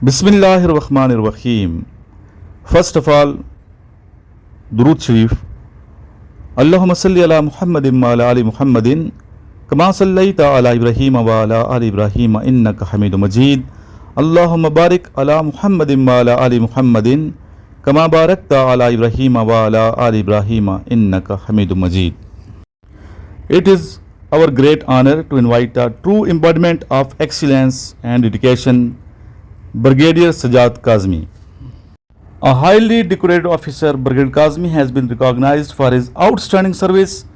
Bismillahir Rahmanir Rahim. First of all, Durood Sharif. Allahumma salli ala Muhammadin wa ala ali Muhammadin kama sallaita ala Ibrahim wa ala ali Ibrahim innaka Hamidum Majid. Allahumma barik ala Muhammadin wa ala ali Muhammadin kama barakta ala Ibrahim wa ala ali Ibrahim innaka Hamidum Majid. It is our great honor to invite a true embodiment of excellence and dedication, Brigadier Sajjad Kazmi. A highly decorated officer, Brigadier Kazmi has been recognized for his outstanding service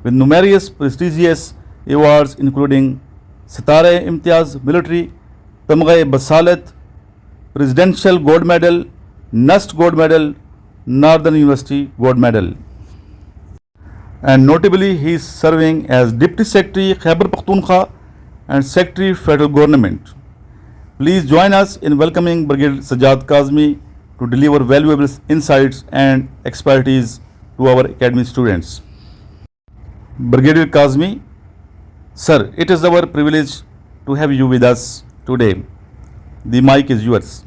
with numerous prestigious awards including Sitare Imtiaz Military, Tamgha Basalat, Presidential Gold Medal, NUST Gold Medal, Northern University Gold Medal. And notably, he is serving as Deputy Secretary Khyber Pakhtunkhwa and Secretary Federal Government. Please join us in welcoming Brigadier Sajjad Kazmi to deliver valuable insights and expertise to our academy students. Brigadier Kazmi, sir, it is our privilege to have you with us today. The mic is yours.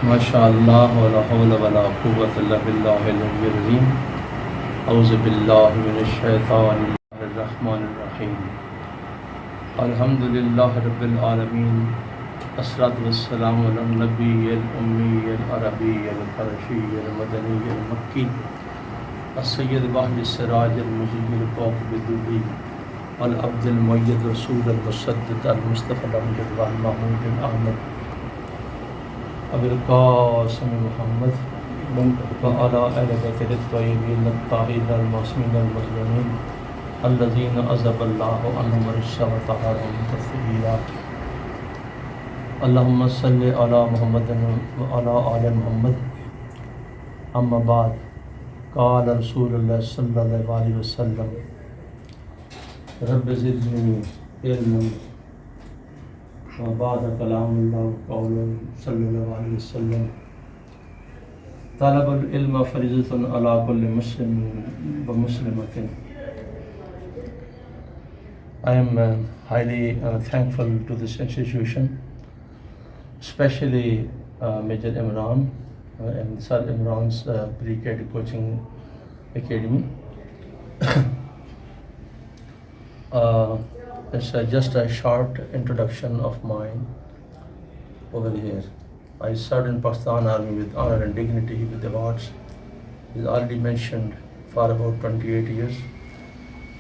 MashaAllah wa la hawla wa la quwwata illa billahi al-aliyyil azim. A'udhu billahi minash shaitanir rahmanir rahim. Alhamdulillahi rabbil alameen. Assalatu wassalamu ala nabiyyil ummiyil arabiyyil qurashiyyil madaniyyil makki. As-sayyid bahri sirajil muziyyil qawqibid-dubi. Al-abdil muayyid rasul al-musaddid al-mustafa al-amjad wa al-mahmud al-ahmad. Abul Qasim محمد وعلى آل بیتہ الطیبین الطاہرین المعصومین المظلومین الذین اذهب اللہ عنہم الرجس وطہرهم تطہیرا. اللہم صل علی محمد وعلی آل محمد. اما بعد، قال رسول اللہ صلی اللہ علیہ وسلم رب زدنی علما. وبعد کلام اللہ قول صلی اللہ علیہ وسلم طلب العلم فریضۃ علی کل مسلم و مسلمۃ. I am highly thankful to this institution, especially Major Imran and Sir Imran's pre-K coaching academy. It's just a short introduction of mine over here. I served in Pakistan Army with honor and dignity with awards. Is already mentioned for about 28 years.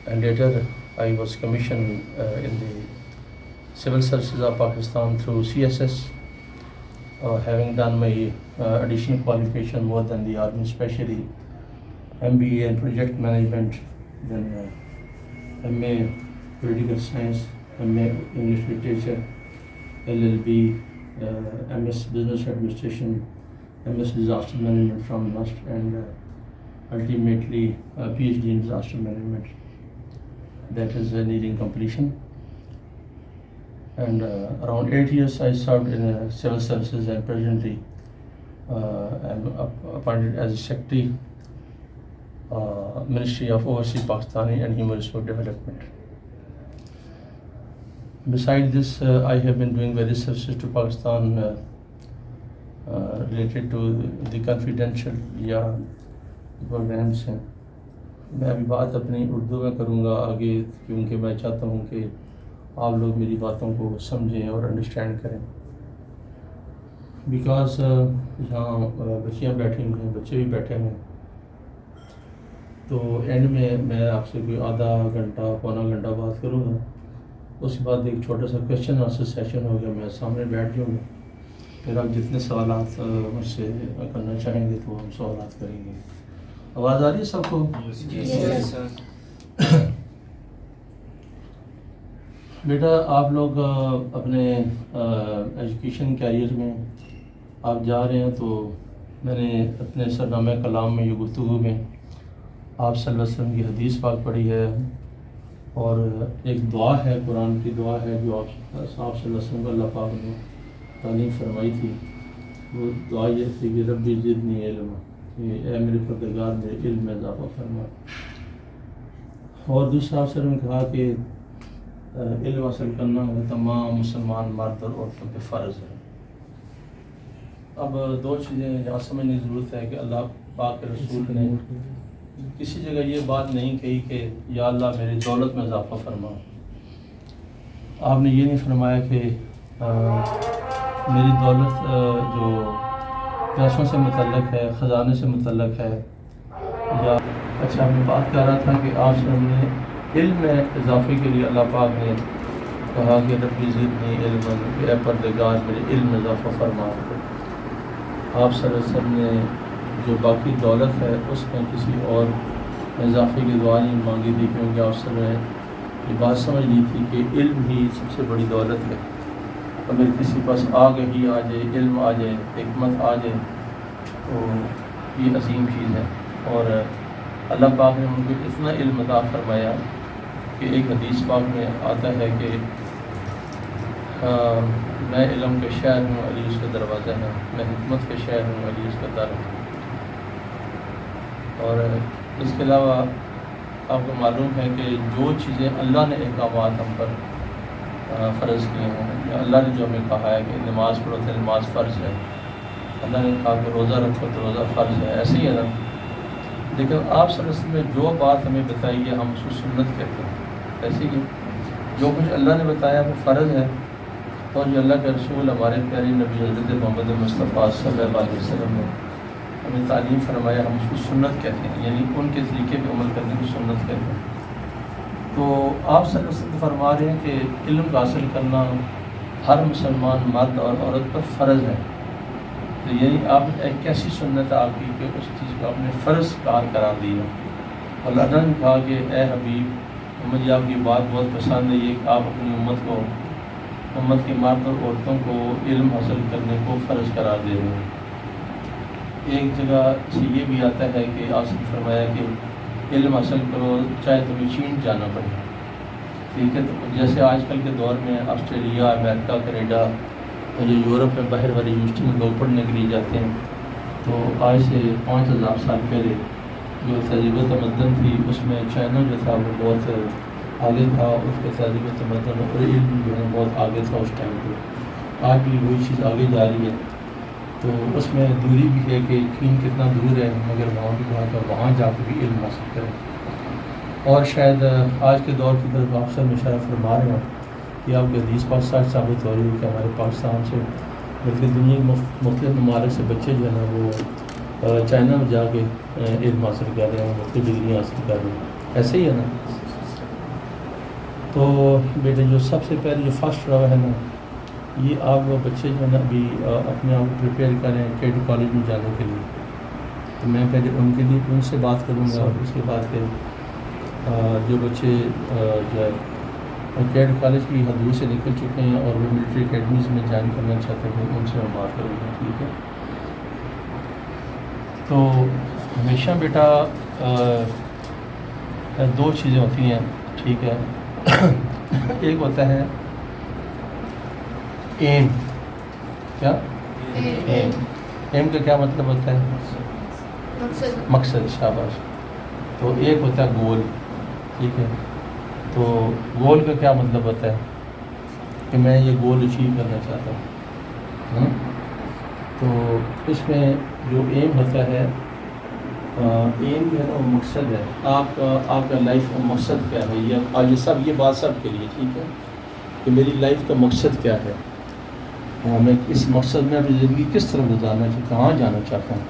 And later I was commissioned in the Civil Services of Pakistan through CSS, having done my additional qualification more than the Army, especially MBA in Project Management, then MA Political Science, MA English Literature, LLB, MS Business Administration, MS Disaster Management from NUST, and ultimately PhD in Disaster Management. That is nearing completion. And around 8 years I served in Civil Services, and presently I am appointed as a Secretary, Ministry of Overseas Pakistani and Human Resource Development. Besides this, I have been doing various services to Pakistan related to the confidential یا programs ہیں. میں ابھی بات اپنی اردو میں کروں گا آگے، کیونکہ میں چاہتا ہوں کہ آپ لوگ میری باتوں کو سمجھیں اور انڈرسٹینڈ کریں. بیکاز یہاں بچیاں بیٹھی ہوئی ہیں، بچے بھی بیٹھے ہیں، تو اینڈ میں آپ سے کوئی آدھا گھنٹہ پونا گھنٹہ بات کروں گا. اس کے بعد ایک چھوٹا سا کویشچن آنسر سیشن ہوگا. میں سامنے بیٹھ جاؤں گا، پھر آپ جتنے سوالات مجھ سے کرنا چاہیں گے تو ہم سوالات کریں گے. آواز آ رہی ہے سب کو؟ بیٹا، آپ لوگ اپنے ایجوکیشن کیریئر میں آپ جا رہے ہیں، تو میں نے اپنے سرنامہ کلام میں یہ گفتگو میں آپ صلی اللہ علیہ وسلم کی حدیث پاک پڑھی ہے، اور ایک دعا ہے، قرآن کی دعا ہے جو آپ صلی اللہ علیہ وسلم کو اللہ پاک نے تعلیم فرمائی تھی. وہ دعا یہ تھی کہ ربی زدنی علم، اے میرے پروردگار میرے علم میں اضافہ فرما. اور دوسرا افسر نے کہا کہ علم حاصل کرنا وہ تمام مسلمان مرد اور عورتوں پہ فرض ہے۔ اب دو چیزیں یہاں سمجھنے کی ضرورت ہے کہ اللہ پاک کے رسول نے کسی جگہ یہ بات نہیں کہی کہ یا اللہ میری دولت میں اضافہ فرما۔ آپ نے یہ نہیں فرمایا کہ میری دولت جو پیسوں سے متعلق ہے، خزانے سے متعلق ہے، یا اچھا میں بات کر رہا تھا کہ آپ سے ہم نے علم میں اضافے کے لیے اللہ پاک نے کہا کہ ربی زدنی علما، اے پروردگار میرے علم میں اضافہ فرما۔ آپ صلی اللہ علیہ وسلم نے جو باقی دولت ہے اس میں کسی اور اضافے کی دعا نہیں مانگی تھی، کیونکہ آپ صلی اللہ علیہ وسلم نے یہ بات سمجھ لی تھی کہ علم ہی سب سے بڑی دولت ہے۔ اگر کسی پاس آگہی آ جائے، علم آ جائے، حکمت آ جائے تو یہ عظیم چیز ہے۔ اور اللہ پاک نے ان کو اتنا علم عطا فرمایا کہ ایک حدیث پاک میں آتا ہے کہ میں علم کے شہر ہوں، علی اس کا دروازہ ہے، میں حکمت کے شہر ہوں، علی اس کا در ہے۔ اور اس کے علاوہ آپ کو معلوم ہے کہ جو چیزیں اللہ نے احکامات ہم پر فرض کیے ہیں، یا اللہ نے جو ہمیں کہا ہے کہ نماز پڑھو تو نماز فرض ہے، اللہ نے کہا کہ روزہ رکھو تو روزہ فرض ہے، ایسے ہی ہے نا۔ لیکن آپ صلی اللہ علیہ وسلم نے جو بات ہمیں بتائی ہے ہم اس کو سنت کہتے ہیں، ایسے ہی جو کچھ اللہ نے بتایا وہ فرض ہے، اور جو اللہ کے رسول ہمارے پیارے نبی حضرت محمد مصطفیٰ صلی اللہ علیہ وسلم نے ہمیں تعلیم فرمایا، ہم اس کو سنت کہتے ہیں، یعنی ان کے طریقے پہ عمل کرنے کو سنت کہتے ہیں۔ تو آپ صلی اللہ علیہ وسلم فرما رہے ہیں کہ علم کا حاصل کرنا ہر مسلمان مرد اور عورت پر فرض ہے۔ تو یعنی آپ ایک کیسی سنت ہے آپ کی کہ اس چیز کو آپ نے فرض کار قرار دیا، اور اللہ نے کہا کہ اے حبیب مجھے آپ کی بات بہت پسند ہے، یہ کہ آپ اپنی امت کے مرد اور عورتوں کو علم حاصل کرنے کو فرض قرار دے رہے ہیں۔ ایک جگہ سے یہ بھی آتا ہے کہ آپ نے فرمایا کہ علم حاصل کرو چاہے تمہیں چین جانا پڑے، ٹھیک ہے۔ تو جیسے آج کل کے دور میں آسٹریلیا، امریکہ، کینیڈا اور جو یورپ میں باہر والی یونیورسٹی میں لوگ پڑھنے کے لیے جاتے ہیں، تو آج سے 5000 سال پہلے جو تہذیب و تمدن تھی اس میں چائنا جو تھا وہ بہت آگے تھا، اس کے تہذیب و تمدن اور علم جو ہے بہت آگے تھا اس ٹائم پہ۔ آج بھی وہی چیز آگے جا رہی ہے، تو اس میں دوری بھی ہے کہ چین کتنا دور ہے، مگر وہاں بھی کہا کہ وہاں جا کے بھی علم حاصل کریں۔ اور شاید آج کے دور کی طرف آپ سب اشارہ فرما رہے ہیں کہ آپ کے حدیث پاک سچ ثابت ہو رہی ہے کہ ہمارے پاکستان سے بلکہ دنیا کے مختلف ممالک سے بچے جو ہے نا وہ چائنا میں جا کے علم حاصل کر رہے ہیں، مختلف ڈگریاں حاصل کر رہے ہیں، ایسے ہی ہے نا۔ تو بیٹے جو سب سے پہلے جو فرسٹ روا ہے نا، یہ آپ وہ بچے جو ہے نا ابھی اپنے آپ کو پریپیئر کریں کیڈ کالج میں جانے کے لیے، تو میں پہلے ان کے لیے ان سے بات کروں گا، اس کے بعد پھر جو بچے جو ہے کیڈ کالج کی حدود سے نکل چکے ہیں اور وہ ملٹری اکیڈمیز میں جوائن کرنا چاہتے ہیں ان سے میں بات کروں گا، ٹھیک ہے۔ تو ہمیشہ بیٹا دو چیزیں ہوتی ہیں، ٹھیک ہے۔ ایک ہوتا ہے ایم، کیا ایم کا کیا مطلب ہوتا ہے؟ مقصد، شاباش۔ تو ایک ہوتا ہے گول، ٹھیک ہے۔ تو گول کا کیا مطلب ہوتا ہے کہ میں یہ گول اچیو کرنا چاہتا ہوں۔ تو اس میں جو ایم ہوتا ہے، ایم جو ہے نا وہ مقصد ہے، آپ کا لائف کا مقصد کیا ہے، یہ بات سب کے لیے، ٹھیک ہے، کہ میری لائف کا مقصد کیا ہے، میں اس مقصد میں اپنی زندگی کس طرح گزارنا چاہتا ہوں، کہاں جانا چاہتا ہوں،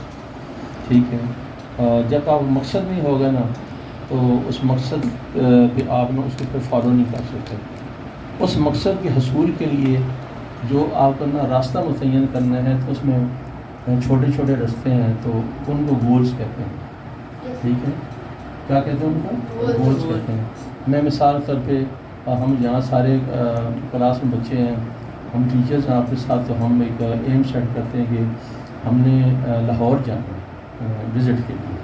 ٹھیک ہے۔ جب آپ مقصد نہیں ہوگا نا تو اس مقصد پہ آپ نے اس کو پھر فالو نہیں کر سکتے۔ اس مقصد کے حصول کے لیے جو آپ کو نا راستہ متعین کرنا ہے، تو اس میں چھوٹے چھوٹے راستے ہیں، تو ان کو گولز کہتے ہیں، ٹھیک ہے۔ کیا کہتے ہیں ان کو؟ گولز کہتے ہیں۔ میں مثال طور پہ ہم یہاں سارے کلاس میں بچے ہیں، ہم ٹیچرز ہیں آپ کے ساتھ، تو ہم ایک ایم سیٹ کرتے ہیں کہ ہم نے لاہور جانا ہے وزٹ کے لیے،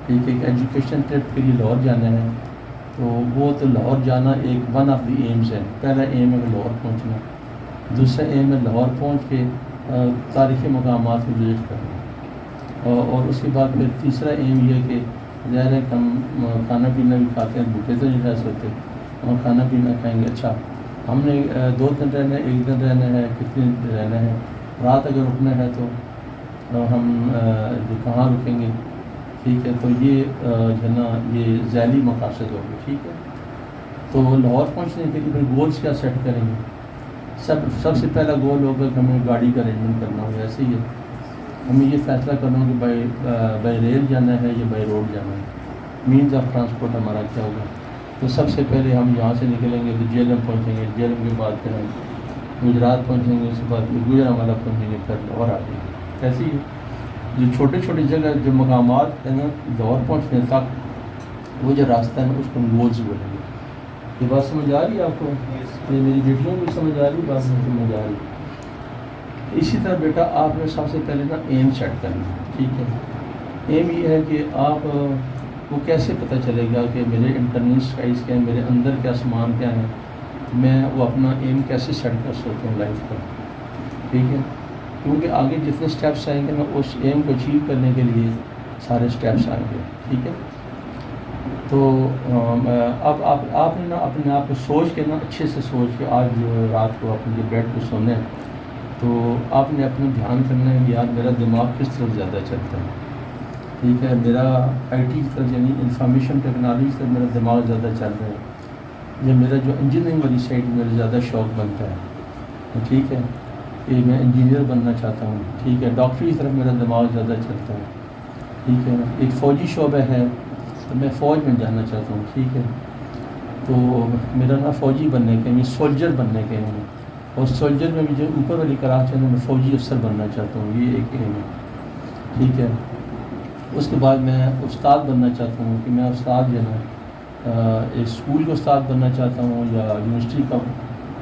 ٹھیک ہے، ایک ایجوکیشن ٹرپ کے لیے لاہور جانا ہے، تو وہ تو لاہور جانا ایک ون آف دی ایمز ہے۔ پہلا ایم ہے لاہور پہنچنا، دوسرا ایم ہے لاہور پہنچ کے تاریخی مقامات کو وزٹ کرنا، اور اس کے بعد پھر تیسرا ایم یہ ہے کہ ظاہر ہے کہ ہم کھانا پینا بھی کھاتے ہیں، بھوکے تو نہیں رہ سکتے، وہاں کھانا پینا کھائیں گے. اچھا ہم نے 2 دن رہنا ہے, 1 دن رہنا ہے, کتنے دن رہنا ہے, رات اگر رکنا ہے تو ہم کہاں رکیں گے, ٹھیک ہے. تو یہ جو ہے نا یہ ذیلی مقاصد ہوگی, ٹھیک ہے. تو لاہور پہنچنے کے لیے پھر گولس کیا سیٹ کریں گے. سب سے پہلا گول ہوگا کہ ہمیں گاڑی کا ارینجمنٹ کرنا ہوگا. ایسے ہی ہے, ہمیں یہ فیصلہ کرنا ہوگا کہ بائی ریل جانا ہے یا بائی روڈ جانا ہے, مینز آف ٹرانسپورٹ ہمارا کیا ہوگا. تو سب سے پہلے ہم یہاں سے نکلیں گے تو جیلم پہنچیں گے, جیلم کے بعد پھر ہم گجرات پہنچیں گے, اس کے بعد گوجرانوالہ پہنچیں گے, پھر لاہور آ جائیں گے. ایسے ہی جو چھوٹے چھوٹے جگہ جو مقامات ہیں نا لاہور پہنچنے تک وہ جو راستہ ہے نا اس کو ہم گولز بولیں گے. یہ بات سمجھ آ رہی ہے آپ کو؟ یہ میری بیٹیوں کو سمجھ آ رہی ہے, بات نہیں سمجھ آ رہی. اسی طرح بیٹا آپ نے سب سے پہلے نا ایم سیٹ کرنا ہے, ٹھیک ہے. ایم یہ ہے کہ آپ کو کیسے پتہ چلے گا کہ میرے انٹرنل اسٹائز کیا ہیں, میرے اندر کیا سامان کیا ہے, میں وہ اپنا ایم کیسے سیٹ کر سکتا ہوں لائف کا, ٹھیک ہے. کیونکہ آگے جتنے اسٹیپس آئیں گے نا اس ایم کو اچیو کرنے کے لیے سارے اسٹیپس آئیں گے, ٹھیک ہے. تو اب آپ نے نا اپنے آپ کو سوچ کے نا اچھے سے سوچ کے آج رات کو اپنے بیڈ پہ سونے ہیں تو آپ نے اپنا دھیان کرنا ہے کہ یار میرا دماغ کس طرف زیادہ چلتا ہے, ٹھیک ہے. میرا آئی ٹی کی طرف یعنی انفارمیشن ٹیکنالوجی کی طرف میرا دماغ زیادہ چل رہا ہے, یا میرا جو انجینئرنگ والی سائڈ میرا زیادہ شوق بنتا ہے, ٹھیک ہے, کہ میں انجینئر بننا چاہتا ہوں, ٹھیک ہے. ڈاکٹری کی طرف میرا دماغ زیادہ چلتا ہے, ٹھیک ہے. ایک فوجی شعبہ ہے تو میں فوج میں جانا چاہتا ہوں, ٹھیک ہے. تو میرا نا فوجی بننے کے, میں سولجر بننے کے ہیں, اور سولجر میں بھی جو اوپر والی کلاس ہے میں فوجی افسر بننا چاہتا ہوں, یہ ایک ایم ہے, ٹھیک ہے. اس کے بعد میں استاد بننا چاہتا ہوں کہ میں استاد جو ہے نا ایک اسکول کا استاد بننا چاہتا ہوں یا یونیورسٹی کا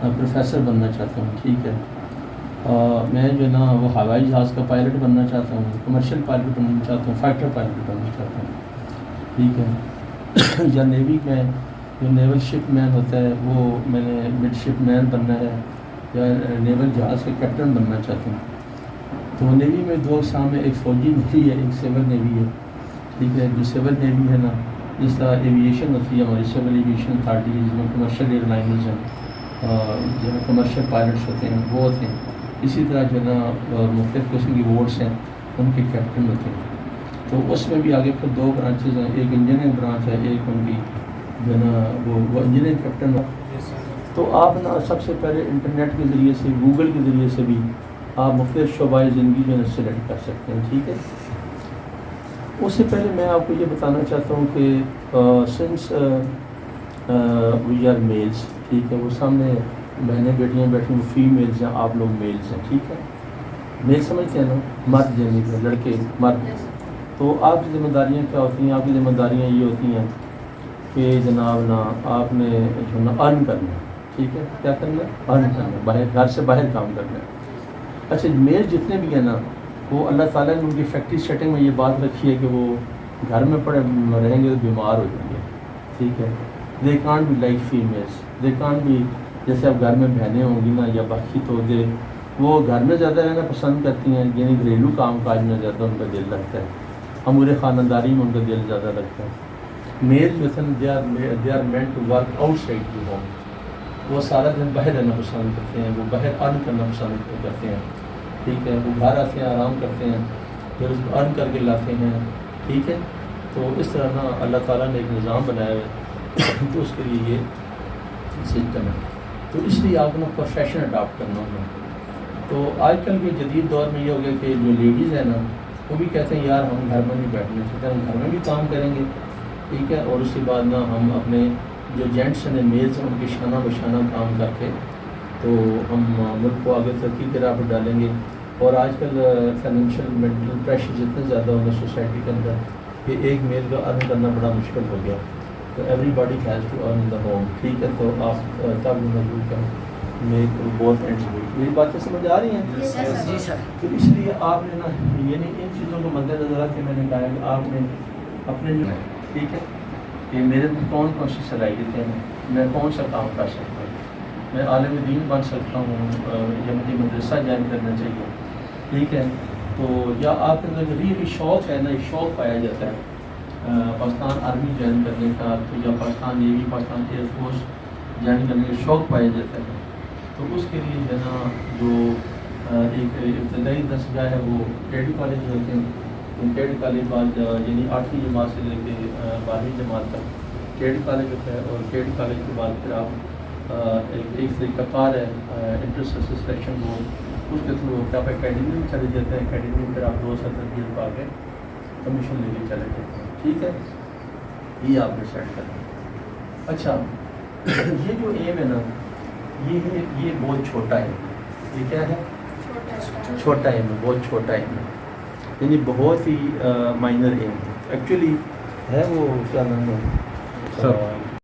پروفیسر بننا چاہتا ہوں, ٹھیک ہے. میں جو ہے نا وہ ہوائی جہاز کا پائلٹ بننا چاہتا ہوں, کمرشل پائلٹ بننا چاہتا ہوں, فائٹر پائلٹ بننا چاہتا ہوں, ٹھیک ہے. یا نیوی میں جو نیول شپ مین ہوتا ہے وہ میں نے مڈ شپ مین بننا ہے, یا نیول جہاز کے کیپٹن بننا چاہتا ہوں. تو نیوی میں 2 اقسام ہے, ایک فوجی نیوی ہے, ایک سول نیوی ہے, ٹھیک ہے. جو سول نیوی ہے نا جس طرح ایویشن ہوتی ہے ہماری سول ایویشن اتھارٹی جس میں کمرشل ایئر لائنرز ہیں, جو ہے کمرشل پائلٹس ہوتے ہیں وہ ہوتے ہیں. اسی طرح جو ہے نا مختلف قسم کی بورڈس ہیں ان کے کیپٹن ہوتے ہیں. تو اس میں بھی آگے پھر 2 برانچز ہیں, ایک انجینئرنگ برانچ ہے, ایک ان کی جو ہے نا وہ انجینئرنگ کیپٹن. تو آپ نا سب سے پہلے انٹرنیٹ کے ذریعے سے, گوگل کے ذریعے سے بھی آپ مختلف شعبۂ زندگی جو ہے سلیکٹ کر سکتے ہیں, ٹھیک ہے. اس سے پہلے میں آپ کو یہ بتانا چاہتا ہوں کہ سنس وی آر میلس, ٹھیک ہے, وہ سامنے بہنیں بیٹیاں بیٹھی, وہ فیمیلز ہیں, آپ لوگ میلز ہیں, ٹھیک ہے. میل سمجھتے ہیں نا, مرد یعنی لڑکے مرد. تو آپ کی ذمہ داریاں کیا ہوتی ہیں؟ آپ کی ذمہ داریاں یہ ہوتی ہیں کہ جناب نا آپ نے جو نا ارن کرنا ہے, ٹھیک ہے. کیا کرنا ہے؟ ارن کرنا ہے, باہر گھر سے باہر کام کرنا ہے. اچھا میل جتنے بھی ہیں نا وہ اللہ تعالیٰ نے ان کی فیکٹری سیٹنگ میں یہ بات رکھی ہے کہ وہ گھر میں پڑے رہیں گے تو بیمار ہو جائیں گے, ٹھیک ہے. They can't be like families, they can't be جیسے اب گھر میں بہنیں ہوں گی نا یا باقی, تو وہ گھر میں زیادہ رہنا پسند کرتی ہیں, یعنی گھریلو کام کاج میں زیادہ ان کا دل لگتا ہے, امور خاندانی میں ان کا دل زیادہ لگتا ہے. میل جو ہے they are meant to work outside the home, وہ سارا دن باہر رہنا پسند کرتے ہیں, وہ باہر ارن کرنا پسند کرتے ہیں, ٹھیک ہے. وہ گھر آتے ہیں, آرام کرتے ہیں, پھر اس کو ارن کر کے لاتے ہیں, ٹھیک ہے. تو اس طرح نا اللہ تعالیٰ نے ایک نظام بنایا ہے تو اس کے لیے یہ سسٹم ہے. تو اس لیے آپ کو پروفیشن اڈاپٹ کرنا ہوگا. تو آج کل کے جدید دور میں یہ ہو گیا کہ جو لیڈیز ہیں نا وہ بھی کہتے ہیں یار ہم گھر میں نہیں بیٹھنا چاہتے, ہم گھر میں بھی کام کریں گے, ٹھیک ہے. اور اس کے بعد نا ہم اپنے جو جینٹس ہیں میلز ہیں ان کے شانہ بشانہ کام کر کے تو ہم ملک کو آگے ترقی کی راہ پر ڈالیں گے. اور آج کل فائنینشیل مینٹل پریشر جتنے زیادہ ہو گئے سوسائٹی کے اندر کہ ایک میل کا ارن کرنا بڑا مشکل ہو گیا. تو everybody has to earn the home, ٹھیک ہے. تو آپ تب موجود کا میک بہت اینڈ میری باتیں سمجھ آ رہی ہیں؟ جی سر. تو اس لیے آپ نے نا یعنی ان چیزوں کو مد نظر رکھ کے میں نے کہا کہ آپ نے اپنے جو ٹھیک ہے کہ میرے میں کون کون سی صلاحیتیں ہیں, میں کون سا کام کر سکتا ہوں, میں عالم دین بن سکتا ہوں, یا مجھے مدرسہ جوائن کرنا چاہیے, ٹھیک ہے. تو یا آپ کے اندر ریئلی شوق ہے نا, ایک شوق پایا جاتا ہے پاکستان آرمی جوائن کرنے کا, یا Pakistan navy, Pakistan air force join کرنے کے شوق پائے جاتے ہیں، تو اس کے لیے جو ہے نا جو ایک ابتدائی درجہ ہے وہ کیڈی کالج میں ہوتے ہیں. کیڈی کالج بعد یعنی 8ویں جماعت سے لے کے 12ویں جماعت تک کیڈی کالج ہوتا ہے، اور کیڈی کالج کے بعد پھر آپ ایک طریقہ کار ہے انٹرنس سلیکشن بورڈ، اس کے تھرو آپ اکیڈمی میں چلے جاتے ہیں. اکیڈمی میں پھر آپ 2 سال تربیت پا کے کمیشن لے کے چلے جاتے ہیں. ٹھیک ہے، یہ آپ ڈیسائڈ کریں. اچھا، یہ جو ایم ہے نا، یہ بہت چھوٹا ہے. یہ کیا ہے؟ چھوٹا ایم ہے، بہت چھوٹا ایم ہے، یعنی بہت ہی مائنر ایم ہے. ایکچولی ہے وہ کیا نام ہے،